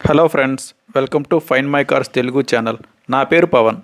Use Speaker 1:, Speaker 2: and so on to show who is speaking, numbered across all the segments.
Speaker 1: Hello friends, welcome to find my cars Telugu channel. నా పేరు పవన్.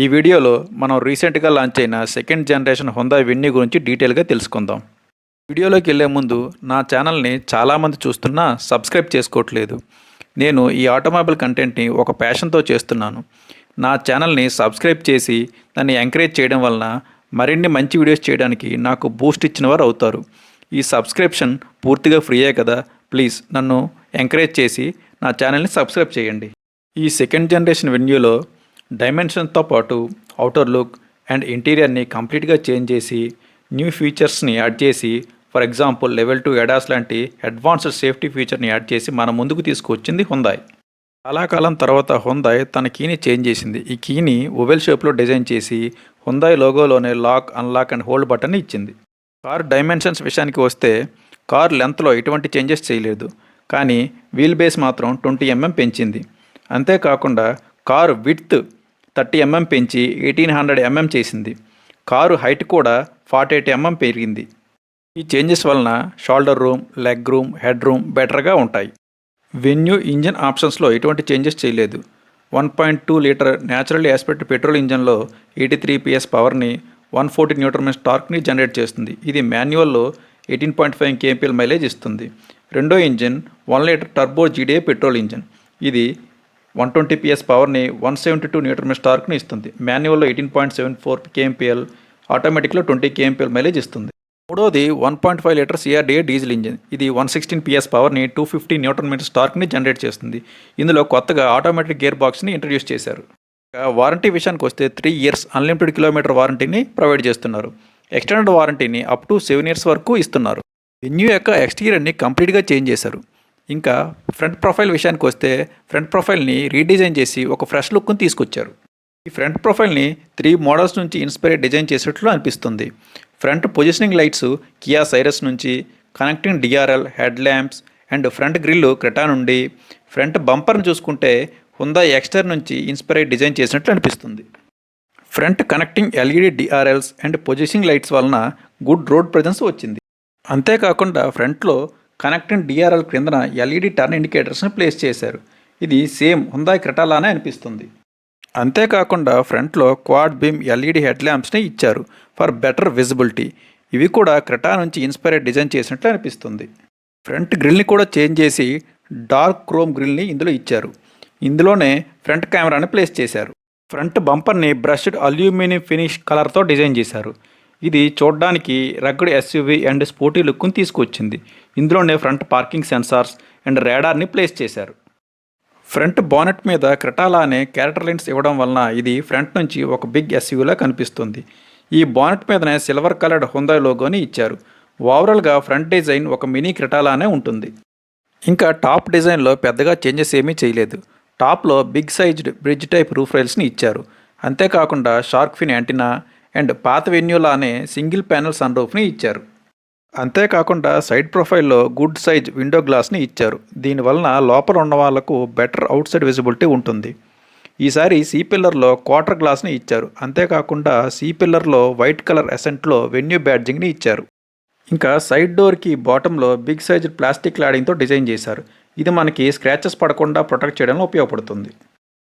Speaker 1: ఈ వీడియోలో మనం రీసెంట్గా లాంచ్ అయిన సెకండ్ జనరేషన్ హుందాయ్ వెన్యూ గురించి డీటెయిల్గా తెలుసుకుందాం. వీడియోలోకి వెళ్ళే ముందు నా ఛానల్ని చాలామంది చూస్తున్నా సబ్స్క్రైబ్ చేసుకోవట్లేదు. నేను ఈ ఆటోమొబైల్ కంటెంట్ని ఒక ప్యాషన్తో చేస్తున్నాను. నా ఛానల్ని సబ్స్క్రైబ్ చేసి దాన్ని ఎంకరేజ్ చేయడం వలన మరిన్ని మంచి వీడియోస్ చేయడానికి నాకు బూస్ట్ ఇచ్చిన వారు అవుతారు. ఈ సబ్స్క్రిప్షన్ పూర్తిగా ఫ్రీయే కదా, ప్లీజ్ నన్ను ఎంకరేజ్ చేసి నా ఛానల్ని సబ్స్క్రైబ్ చేయండి. ఈ సెకండ్ జనరేషన్ వెన్యూలో డైమెన్షన్తో పాటు అవుటర్ లుక్ అండ్ ఇంటీరియర్ని కంప్లీట్గా చేంజ్ చేసి న్యూ ఫీచర్స్ని యాడ్ చేసి, ఫర్ ఎగ్జాంపుల్ లెవెల్ 2 ADAS లాంటి అడ్వాన్స్డ్ సేఫ్టీ ఫీచర్ని యాడ్ చేసి మన ముందుకు తీసుకొచ్చింది హుందాయ్. చాలా కాలం తర్వాత హుందాయ్ తన కీని చేంజ్ చేసింది. ఈ కీని ఓవెల్ షేప్లో డిజైన్ చేసి హుందాయ్ లోగోలోనే లాక్, అన్లాక్ అండ్ హోల్డ్ బటన్ని ఇచ్చింది. కార్ డైమెన్షన్స్ విషయానికి వస్తే కార్ లెంత్లో ఎటువంటి చేంజెస్ చేయలేదు, కానీ వీల్ బేస్ మాత్రం 20 mm పెంచింది. అంతేకాకుండా కారు విడ్త్ 30 mm పెంచి 1800 mm చేసింది. కారు హైట్ కూడా 48 mm పెరిగింది. ఈ చేంజెస్ వలన shoulder room, leg room, head room బెటర్గా ఉంటాయి. వెన్యూ ఇంజన్ ఆప్షన్స్లో ఎటువంటి చేంజెస్ చేయలేదు. 1.2 లీటర్ న్యాచురల్లీ యాస్పిరేటెడ్ పెట్రోల్ ఇంజన్లో 83 PS పవర్ని, 140 Nm టార్క్ని జనరేట్ చేస్తుంది. ఇది మాన్యువల్లో 18.5 kmpl మైలేజ్ ఇస్తుంది. రెండో engine 1 litre turbo GDI petrol engine. ఇది 120 PS పవర్ని, 172 Nm టార్క్ని ఇస్తుంది. మాన్యువల్లో 18.74 kmpl, ఆటోమేటిక్లో 20 kmpl మైలేజ్ ఇస్తుంది. మూడోది 1.5 లీటర్ CRDA డీజిల్ ఇంజిన్. ఇది 116 PS పవర్ని, 250 Nm టార్క్ని జనరేట్ చేస్తుంది. ఇందులో కొత్తగా ఆటోమేటిక్ గేర్ బాక్స్ని ఇంట్రడ్యూస్ చేశారు. వారంటీ విషయానికి వస్తే 3 years అన్లిమిటెడ్ కిలోమీటర్ వారంటీని ప్రొవైడ్ చేస్తున్నారు. ఎక్స్టెండెడ్ వారంటీని అప్ టు 7 years వరకు ఇస్తున్నారు. వెన్యూ యొక్క ఎక్స్టీరియర్ని కంప్లీట్గా చేంజ్ చేశారు. ఇంకా ఫ్రంట్ ప్రొఫైల్ విషయానికి వస్తే ఫ్రంట్ ప్రొఫైల్ని రీడిజైన్ చేసి ఒక ఫ్రెష్ లుక్ని తీసుకొచ్చారు. ఈ ఫ్రంట్ ప్రొఫైల్ని 3 మోడల్స్ నుంచి ఇన్స్పైర్ డిజైన్ చేసేట్లు అనిపిస్తుంది. Front positioning lights Kia Syros నుంచి, connecting DRL, head lamps and front grille Creta నుండి, ఫ్రంట్ బంపర్ని చూసుకుంటే హుందాయ్ ఎక్స్టర్ నుంచి ఇన్స్పైర్ డిజైన్ చేసినట్లు అనిపిస్తుంది. Front connecting LED DRLs and positioning lights వలన గుడ్ రోడ్ ప్రెజెన్స్ వచ్చింది. అంతేకాకుండా ఫ్రంట్లో కనెక్టింగ్ DRL క్రిందన LED టర్న్ ఇండికేటర్స్ని ప్లేస్ చేశారు. ఇది సేమ్ హుందాయ్ క్రెటాలానే అనిపిస్తుంది. అంతేకాకుండా ఫ్రంట్లో క్వాడ్ బీమ్ LED హెడ్ ల్యాంప్స్ని ఇచ్చారు ఫర్ బెటర్ విజిబిలిటీ. ఇవి కూడా క్రెటా నుంచి ఇన్స్పైర్ డిజైన్ చేసినట్లు అనిపిస్తుంది. ఫ్రంట్ గ్రిల్ని కూడా చేంజ్ చేసి డార్క్ క్రోమ్ గ్రిల్ని ఇందులో ఇచ్చారు. ఇందులోనే ఫ్రంట్ కెమెరాని ప్లేస్ చేశారు. ఫ్రంట్ బంపర్ని బ్రష్డ్ అల్యూమినియం ఫినిష్ కలర్తో డిజైన్ చేశారు. ఇది చూడడానికి రగ్డ్ SUV అండ్ స్పోర్టీ లుక్ని తీసుకొచ్చింది. ఇందులోనే ఫ్రంట్ పార్కింగ్ సెన్సార్స్ అండ్ రాడార్ని ప్లేస్ చేశారు. ఫ్రంట్ బానెట్ మీద క్రెటాలానే క్యారెక్టర్ లైన్స్ ఇవ్వడం వలన ఇది ఫ్రంట్ నుంచి ఒక బిగ్ SUVలా కనిపిస్తుంది. ఈ బానెట్ మీదనే సిల్వర్ కలర్డ్ హుందాయ్ లోగోని ఇచ్చారు. ఓవరాల్గా ఫ్రంట్ డిజైన్ ఒక మినీ క్రెటాలానే ఉంటుంది. ఇంకా టాప్ డిజైన్లో పెద్దగా చేంజెస్ ఏమీ చేయలేదు. టాప్లో big sized bridge type roof రైల్స్ని ఇచ్చారు. అంతేకాకుండా షార్క్ ఫిన్ యాంటినా అండ్ పాత వెన్యూలానే సింగిల్ ప్యానెల్ సన్ రూఫ్ని ఇచ్చారు. అంతేకాకుండా సైడ్ ప్రొఫైల్లో గుడ్ సైజ్ విండో గ్లాస్ని ఇచ్చారు. దీనివలన లోపల ఉన్న వాళ్లకు బెటర్ అవుట్ సైడ్ విజిబిలిటీ ఉంటుంది. ఈసారి C పిల్లర్లో క్వార్టర్ గ్లాస్ని ఇచ్చారు. అంతేకాకుండా C పిల్లర్లో వైట్ కలర్ ఎసెంట్లో వెన్యూ బ్యాడ్జింగ్ని ఇచ్చారు. ఇంకా సైడ్ డోర్కి బాటంలో బిగ్ సైజ్ ప్లాస్టిక్ క్లాడింగ్తో డిజైన్ చేశారు. ఇది మనకి స్క్రాచెస్ పడకుండా ప్రొటెక్ట్ చేయడంలో ఉపయోగపడుతుంది.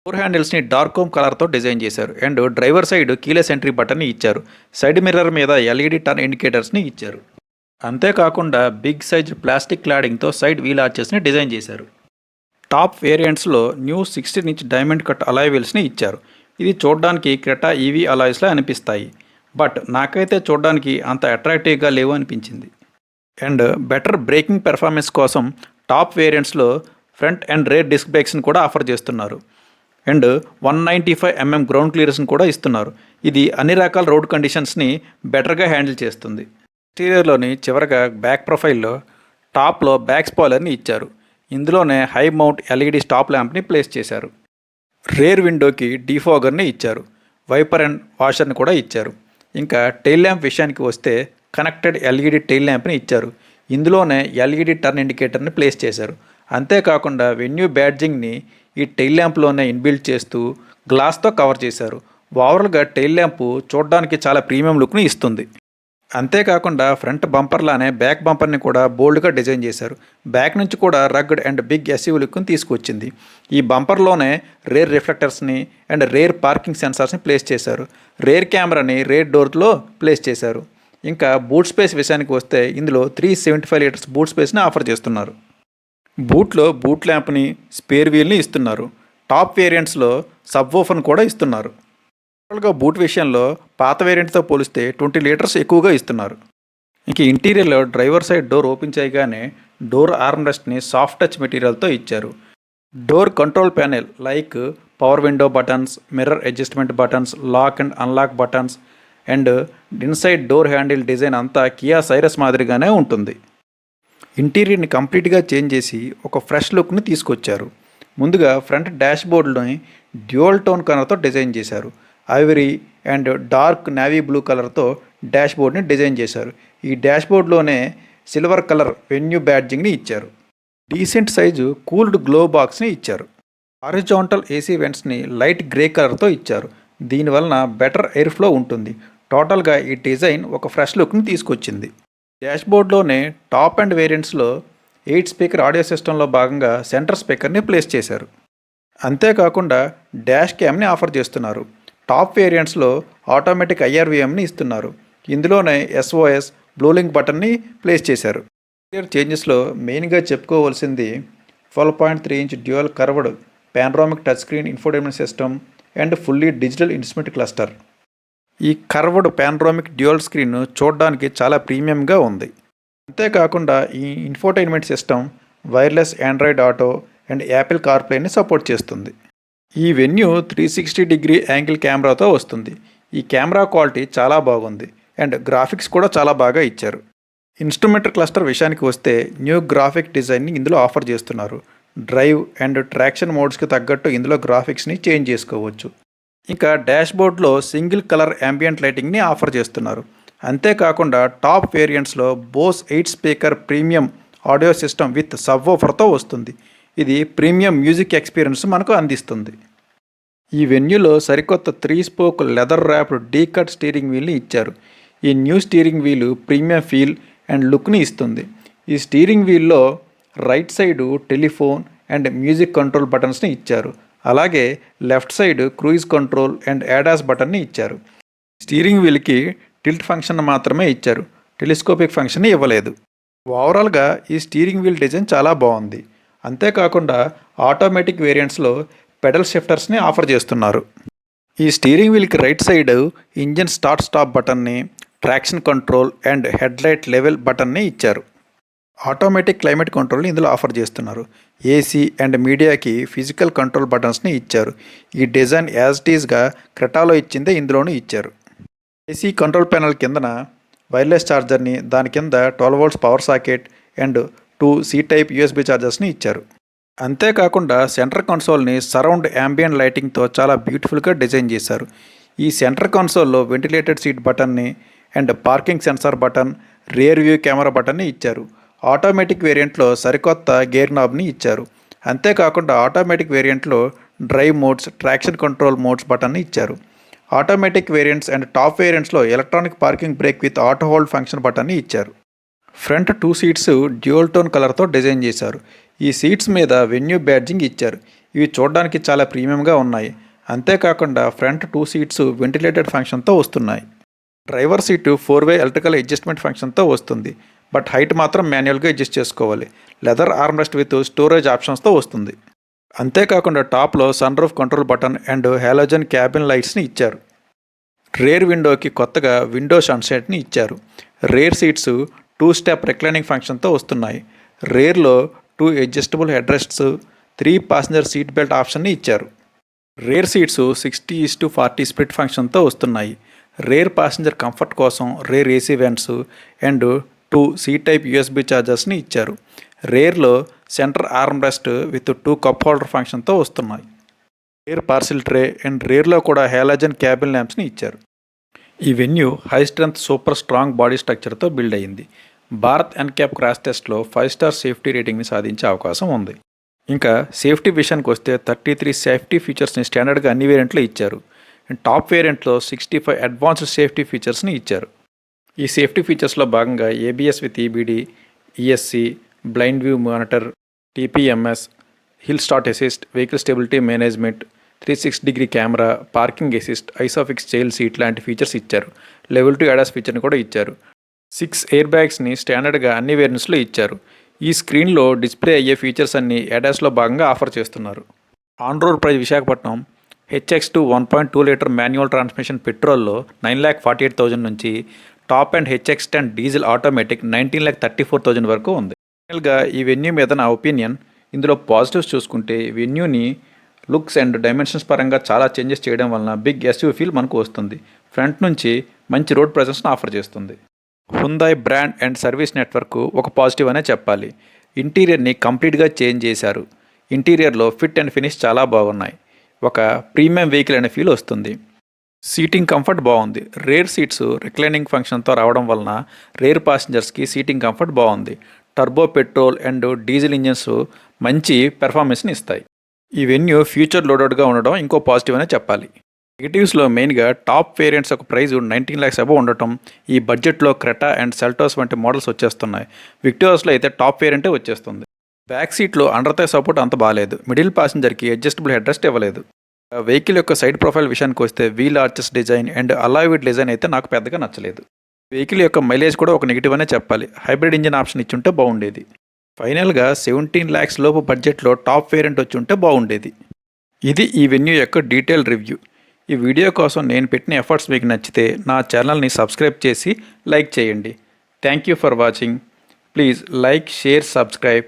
Speaker 1: డోర్ హ్యాండిల్స్ని డార్క్ క్రోమ్ కలర్తో డిజైన్ చేశారు. And driver side keyless entry బటన్ని ఇచ్చారు. సైడ్ మిర్రర్ మీద LED టర్న్ ఇండికేటర్స్ని ఇచ్చారు. అంతేకాకుండా బిగ్ సైజ్ ప్లాస్టిక్ క్లాడింగ్తో సైడ్ వీల్ ఆర్చెస్ని డిజైన్ చేశారు. టాప్ వేరియంట్స్లో new 16-inch diamond cut alloy వీల్స్ని ఇచ్చారు. ఇది చూడడానికి క్రెటా EV అలాయ్స్లా అనిపిస్తాయి, బట్ నాకైతే చూడడానికి అంత అట్రాక్టివ్గా లేవు అనిపించింది. అండ్ బెటర్ బ్రేకింగ్ పెర్ఫార్మెన్స్ కోసం టాప్ వేరియంట్స్లో ఫ్రంట్ అండ్ రేర్ డిస్క్ బ్రేక్స్ని కూడా ఆఫర్ చేస్తున్నారు. అండ్ 195 mm గ్రౌండ్ క్లియరెన్స్ని కూడా ఇస్తున్నారు. ఇది అన్ని రకాల రోడ్ కండిషన్స్ని బెటర్గా హ్యాండిల్ చేస్తుంది. ఇంటీరియర్లోని చివరగా బ్యాక్ ప్రొఫైల్లో టాప్లో బ్యాక్ స్పాయిలర్ని ఇచ్చారు. ఇందులోనే హై మౌంట్ LED స్టాప్ ల్యాంప్ని ప్లేస్ చేశారు. రేర్ విండోకి డీఫాగర్ని ఇచ్చారు. వైపర్ అండ్ వాషర్ని కూడా ఇచ్చారు. ఇంకా టెయిల్ ల్యాంప్ విషయానికి వస్తే కనెక్టెడ్ LED టెయిల్ ల్యాంప్ని ఇచ్చారు. ఇందులోనే LED టర్న్ ఇండికేటర్ని ప్లేస్ చేశారు. అంతేకాకుండా వెన్యూ బ్యాడ్జింగ్ని ఈ టెయిల్ ల్యాంప్లోనే ఇన్బిల్డ్ చేస్తూ గ్లాస్తో కవర్ చేశారు. ఓవరాల్గా టెయిల్ ల్యాంపు చూడడానికి చాలా ప్రీమియం లుక్ని ఇస్తుంది. అంతేకాకుండా ఫ్రంట్ బంపర్లానే బ్యాక్ బంపర్ని కూడా బోల్డ్గా డిజైన్ చేశారు. బ్యాక్ నుంచి కూడా రగ్డ్ అండ్ బిగ్ ఎస్యూవీ లుక్ని తీసుకొచ్చింది. ఈ బంపర్లోనే రేర్ రిఫ్లెక్టర్స్ని అండ్ రేర్ పార్కింగ్ సెన్సార్స్ని ప్లేస్ చేశారు. రేర్ కెమెరాని రేర్ డోర్లో ప్లేస్ చేశారు. ఇంకా బూట్ స్పేస్ విషయానికి వస్తే ఇందులో 375 లీటర్స్ బూట్ స్పేస్ని ఆఫర్ చేస్తున్నారు. బూట్లో బూట్ ల్యాంప్ని, స్పేర్ వీల్ని ఇస్తున్నారు. టాప్ వేరియంట్స్లో సబ్ వూఫర్ని కూడా ఇస్తున్నారు. టోటల్గా బూట్ విషయంలో పాత వేరియంట్తో పోలిస్తే 20 లీటర్స్ ఎక్కువగా ఇస్తున్నారు. ఇంక ఇంటీరియర్లో డ్రైవర్ సైడ్ డోర్ ఓపెన్ చేయగానే డోర్ ఆర్మ్ రెస్ట్ని సాఫ్ట్ టచ్ మెటీరియల్తో ఇచ్చారు. Door control panel like power window buttons, mirror adjustment buttons, lock and unlock buttons and inside door handle design అంతా కియా సైరస్ మాదిరిగానే ఉంటుంది. ఇంటీరియర్ని కంప్లీట్గా చేంజ్ చేసి ఒక ఫ్రెష్ లుక్ని తీసుకొచ్చారు. ముందుగా ఫ్రంట్ డాష్ బోర్డుని డ్యూయల్ టోన్ కలర్తో డిజైన్ చేశారు. Ivory and dark navy blue కలర్తో డాష్ బోర్డ్ని డిజైన్ చేశారు. ఈ డాష్ బోర్డ్లోనే సిల్వర్ కలర్ వెన్యూ బ్యాడ్జింగ్ని ఇచ్చారు. డీసెంట్ సైజు కూల్డ్ గ్లో బాక్స్ని ఇచ్చారు. హారిజాంటల్ ఏసీ వెంట్స్ని లైట్ గ్రే కలర్తో ఇచ్చారు. దీనివలన బెటర్ ఎయిర్ ఫ్లో ఉంటుంది. టోటల్గా ఈ డిజైన్ ఒక ఫ్రెష్ లుక్ని తీసుకొచ్చింది. డాష్ బోర్డ్లోనే టాప్ అండ్ వేరియంట్స్లో 8 స్పీకర్ ఆడియో సిస్టంలో భాగంగా సెంటర్ స్పీకర్ని ప్లేస్ చేశారు. అంతేకాకుండా డాష్ క్యామ్ని ఆఫర్ చేస్తున్నారు. టాప్ వేరియంట్స్లో ఆటోమేటిక్ ఐఆర్వీఎంని ఇస్తున్నారు. ఇందులోనే ఎస్ఓఎస్ బ్లూలింక్ బటన్ని ప్లేస్ చేశారు. ఇంటీరియర్ చేంజెస్లో మెయిన్గా చెప్పుకోవాల్సింది 12.3 inch dual curved panoramic touch screen infotainment system and fully digital instrument cluster. ఈ కర్వ్డ్ పానరామిక్ డ్యూయల్ స్క్రీన్ చూడడానికి చాలా ప్రీమియంగా ఉంది. అంతేకాకుండా ఈ infotainment system wireless Android Auto and Apple కార్ప్లేని సపోర్ట్ చేస్తుంది. ఈ వెన్యూ 360 డిగ్రీ యాంగిల్ కెమెరాతో వస్తుంది. ఈ కెమెరా క్వాలిటీ చాలా బాగుంది అండ్ గ్రాఫిక్స్ కూడా చాలా బాగా ఇచ్చారు. ఇన్స్ట్రుమెంట్ క్లస్టర్ విషయానికి వస్తే న్యూ గ్రాఫిక్ డిజైన్ని ఇందులో ఆఫర్ చేస్తున్నారు. డ్రైవ్ అండ్ ట్రాక్షన్ మోడ్స్కి తగ్గట్టు ఇందులో గ్రాఫిక్స్ని చేంజ్ చేసుకోవచ్చు. ఇంకా డాష్ బోర్డ్లో సింగిల్ కలర్ యాంబియంట్ లైటింగ్ని ఆఫర్ చేస్తున్నారు. అంతేకాకుండా టాప్ వేరియంట్స్లో Bose 8 speaker premium audio system with sub వూఫర్తో వస్తుంది. ఇది ప్రీమియం మ్యూజిక్ ఎక్స్పీరియన్స్ మనకు అందిస్తుంది. ఈ వెన్యూలో సరికొత్త 3 spoke leather wrapped D cut steering వీల్ని ఇచ్చారు. ఈ new steering wheel premium feel and లుక్ని ఇస్తుంది. ఈ స్టీరింగ్ వీల్లో right side telephone and music control బటన్స్ని ఇచ్చారు. అలాగే left side cruise control and ADAS బటన్ని ఇచ్చారు. స్టీరింగ్ వీల్కి టిల్ట్ ఫంక్షన్ మాత్రమే ఇచ్చారు. టెలిస్కోపిక్ ఫంక్షన్ ఇవ్వలేదు. ఓవరాల్గా ఈ స్టీరింగ్ వీల్ డిజైన్ చాలా బాగుంది. అంతేకాకుండా ఆటోమేటిక్ వేరియంట్స్లో పెడల్ షిఫ్టర్స్ని ఆఫర్ చేస్తున్నారు. ఈ స్టీరింగ్ వీల్కి right side engine start stop బటన్ని, traction control and headlight level బటన్ని ఇచ్చారు. ఆటోమేటిక్ క్లైమేట్ కంట్రోల్ని ఇందులో ఆఫర్ చేస్తున్నారు. ఏసీ అండ్ మీడియాకి ఫిజికల్ కంట్రోల్ బటన్స్ని ఇచ్చారు. ఈ డిజైన్ యాజ్ ఇట్ ఈస్గా క్రెటాలో ఇచ్చిందే ఇందులోనూ ఇచ్చారు. ఏసీ కంట్రోల్ ప్యానెల్ కిందన వైర్లెస్ ఛార్జర్ని, దాని కింద 12 volts power socket and 2 C type USB ఛార్జర్స్ని ఇచ్చారు. అంతేకాకుండా సెంటర్ కన్సోల్ని సరౌండ్ యాంబియంట్ లైటింగ్తో చాలా బ్యూటిఫుల్గా డిజైన్ చేశారు. ఈ సెంటర్ కన్సోల్లో వెంటిలేటెడ్ సీట్ బటన్ని అండ్ parking sensor button, rear view camera బటన్ని ఇచ్చారు. ఆటోమేటిక్ వేరియంట్లో సరికొత్త గేర్ నాబ్ని ఇచ్చారు. అంతేకాకుండా ఆటోమేటిక్ వేరియంట్లో drive modes, traction control modes బటన్ని ఇచ్చారు. ఆటోమేటిక్ వేరియంట్స్ అండ్ టాప్ వేరియంట్స్లో electronic parking break with auto hold function బటన్ని ఇచ్చారు. ఫ్రంట్ 2 సీట్స్ డ్యూయల్ టోన్ కలర్తో డిజైన్ చేశారు. ఈ సీట్స్ మీద వెన్యూ బ్యాడ్జింగ్ ఇచ్చారు. ఇవి చూడడానికి చాలా ప్రీమియంగా ఉన్నాయి. అంతేకాకుండా ఫ్రంట్ 2 సీట్స్ వెంటిలేటెడ్ ఫంక్షన్తో వస్తున్నాయి. Driver seat 4-way electrical adjustment ఫంక్షన్తో వస్తుంది. బట్ హైట్ మాత్రం మాన్యువల్గా అడ్జస్ట్ చేసుకోవాలి. లెదర్ ఆర్మ్రెస్ట్ విత్ స్టోరేజ్ ఆప్షన్స్తో వస్తుంది. అంతేకాకుండా టాప్లో sun roof control button and halogen cabin లైట్స్ని ఇచ్చారు. రేర్ విండోకి కొత్తగా విండో సన్సెట్ని ఇచ్చారు. రేర్ సీట్స్ 2 స్టెప్ రిక్లైనింగ్ ఫంక్షన్తో వస్తున్నాయి. రేర్లో 2 adjustable head rests, 3 passenger seat belt ఆప్షన్ని ఇచ్చారు. రేర్ సీట్స్ 60:40 స్ప్లిట్ ఫంక్షన్తో వస్తున్నాయి. రేర్ ప్యాసింజర్ కంఫర్ట్ కోసం rear AC vents and 2 C type USB ఛార్జర్స్ని ఇచ్చారు. రేర్లో centre arm rest with 2 cup holder ఫంక్షన్తో వస్తున్నాయి. రేర్ పార్సిల్ ట్రే అండ్ రేర్లో కూడా హాలోజన్ క్యాబిన్ ల్యాంప్స్ని ఇచ్చారు. ఈ Venue high strength super strong body స్ట్రక్చర్తో బిల్డ్ అయింది. భారత్ ఎన్క్యాప్ క్రాష్ టెస్ట్లో 5 స్టార్ సేఫ్టీ రేటింగ్ని సాధించే అవకాశం ఉంది. ఇంకా సేఫ్టీ విషయానికి వస్తే 33 సేఫ్టీ ఫీచర్స్ని స్టాండర్డ్గా అన్ని వేరియంట్లో ఇచ్చారు. టాప్ వేరియంట్లో 65 అడ్వాన్స్డ్ సేఫ్టీ ఫీచర్స్ని ఇచ్చారు. ఈ సేఫ్టీ ఫీచర్స్లో భాగంగా ABS with EBD, ESC, blind view monitor, TPMS, hill start assist, vehicle stability management, 360 camera, parking assist, Isofix child seat లాంటి ఫీచర్స్ ఇచ్చారు. లెవెల్ 2 ADAS ఫీచర్ని కూడా ఇచ్చారు. 6 ఎయిర్ బ్యాగ్స్ని స్టాండర్డ్గా అన్ని వేరియంట్స్లో ఇచ్చారు. ఈ స్క్రీన్లో డిస్ప్లే అయ్యే ఫీచర్స్ అన్ని ADASలో భాగంగా ఆఫర్ చేస్తున్నారు. On road price Visakhapatnam HX2 1.2 litre manual transmission పెట్రోల్లో 9,48,000 నుంచి top and HX10 diesel automatic 19,34,000 వరకు ఉంది. ఫైనల్గా ఈ వెన్యూ మీద నా ఒపీనియన్, ఇందులో పాజిటివ్స్ చూసుకుంటే వెన్యూని లుక్స్ అండ్ డైమెన్షన్స్ పరంగా చాలా చేంజెస్ చేయడం వలన బిగ్ SUV ఫీల్ మనకు వస్తుంది. ఫ్రంట్ నుంచి మంచి రోడ్ ప్రెజెన్స్ను ఆఫర్ చేస్తుంది. Hyundai brand and service network ఒక పాజిటివ్ అనే చెప్పాలి. ఇంటీరియర్ని కంప్లీట్గా చేంజ్ చేశారు. ఇంటీరియర్లో ఫిట్ అండ్ ఫినిష్ చాలా బాగున్నాయి. ఒక ప్రీమియం వెహికల్ అనే ఫీల్ వస్తుంది. సీటింగ్ కంఫర్ట్ బాగుంది. రేర్ సీట్స్ రిక్లైనింగ్ ఫంక్షన్తో రావడం వలన రేర్ ప్యాసింజర్స్కి సీటింగ్ కంఫర్ట్ బాగుంది. Turbo petrol and diesel engines మంచి పెర్ఫార్మెన్స్ని ఇస్తాయి. ఈ వెన్యూ ఫ్యూచర్ లోడెడ్గా ఉండడం ఇంకో పాజిటివ్ అనే చెప్పాలి. నెగిటివ్స్లో మెయిన్గా టాప్ వేరియంట్స్ ఒక ప్రైస్ 19 lakhs అబవ్ ఉండటం. ఈ బడ్జెట్లో క్రెటా అండ్ సెల్టోస్ వంటి మోడల్స్ వచ్చేస్తున్నాయి. విక్టోరియస్లో అయితే టాప్ వేరియంటే వచ్చేస్తుంది. బ్యాక్ సీట్లో అండర్ థై సపోర్ట్ అంత బాగాలేదు. మిడిల్ ప్యాసింజర్కి అడ్జస్టబుల్ హెడ్ రెస్ట్ ఇవ్వలేదు. వెహికల్ యొక్క సైడ్ ప్రొఫైల్ విషయానికి వస్తే వీల్ ఆర్చెస్ డిజైన్ అండ్ అలాయ్వుడ్ డిజైన్ అయితే నాకు పెద్దగా నచ్చలేదు. వెహికల్ యొక్క మైలేజ్ కూడా ఒక నెగిటివ్ అనే చెప్పాలి. హైబ్రిడ్ ఇంజిన్ ఆప్షన్ ఇచ్చుంటే బాగుండేది. ఫైనల్గా 17 lakhs లోపు బడ్జెట్లో టాప్ వేరియంట్ వచ్చి ఉంటే బాగుండేది. ఇది ఈ వెన్యూ యొక్క డీటెయిల్ రివ్యూ. ఈ వీడియో కోసం నేను పెట్టిన ఎఫర్ట్స్ మీకు నచ్చితే నా ఛానల్ని సబ్స్క్రైబ్ చేసి లైక్ చేయండి. Thank you for watching. Please like, share, subscribe.